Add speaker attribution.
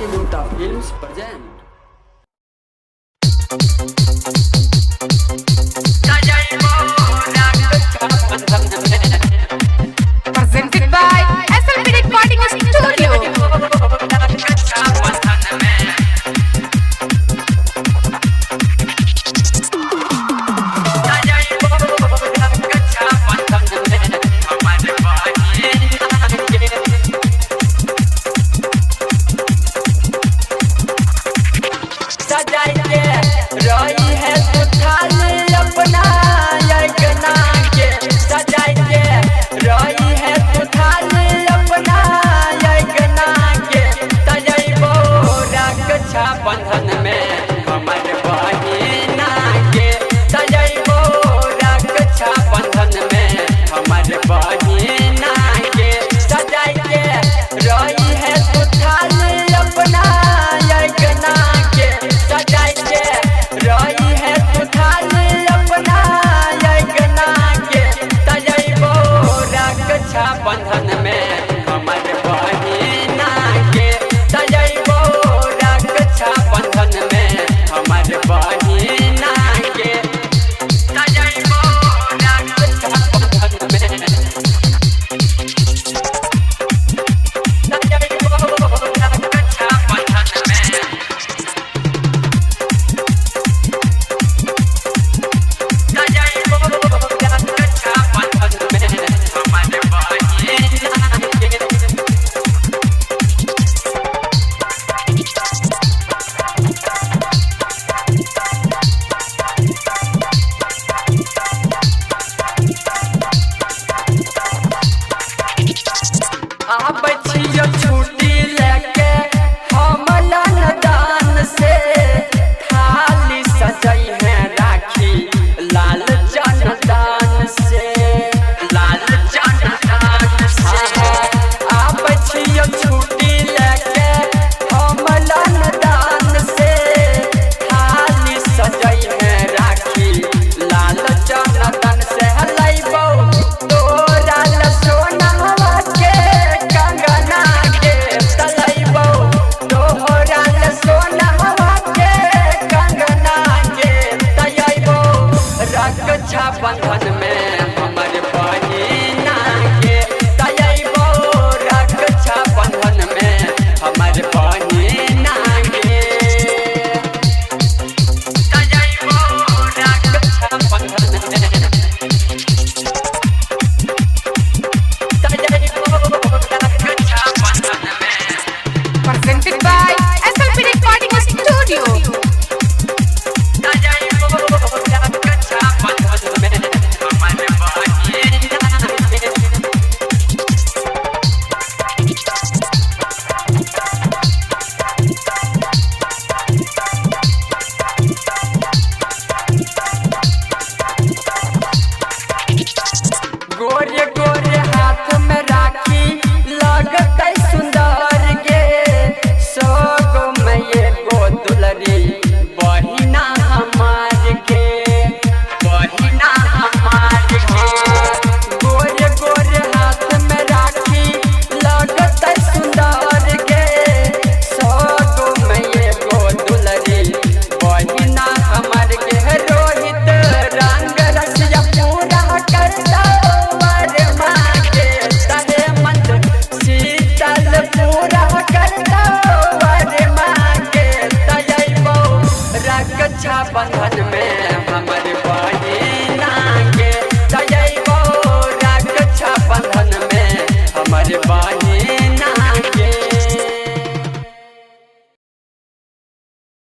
Speaker 1: के Gupta films present.
Speaker 2: Presented by SLP Recording Studio.
Speaker 3: रही है तो थाली अपना यज्ञना के सजाई के रही है तो थाली अपना यज्ञना के तजैबो रक्षा बंधन में हमर बहिना के तजैबो रक्षा बंधन में हमर बहिना के सजाई के रही है तो थाली अपना यज्ञना के सजाई के रही है तो थाली अपना यज्ञना के तजैबो रक्षा बंधन में हमर बहिना के तजैबो रक्षा बंधन में हमर बहिना के तजैबो रक्षा बंधन में तजैबो रक्षा बंधन में बच्चियों छुट्टी लेके हम दान से थाली सजई है राखी लाल जनदान से लाल जनदान से बच्चियों छुट्टी लेके हम दान से थाली सजई है राखी लाल जनदान से लइबो तोरा सोना रक्षा बंधन में हमर बहिना के तजैबो रक्षा बंधन में हमर बहिना के तजैबो रक्षा बंधन में तजैबो रक्षा बंधन में
Speaker 2: Presented by SLP Recording Studio.
Speaker 3: गोरे गोरे हाथ में राखी लगते सुंदर गे सोगो में ये गो दुलरी बहिना हमार के बहिना हमार के गोरे गोरे हाथ में राखी लगते सुंदर गे सोगो में ये गो दुलरी बहिना हमार के रोहित रंग रसिया पूरा करता पूरा करता वर मांगे तजैबो रक्षा बंधन में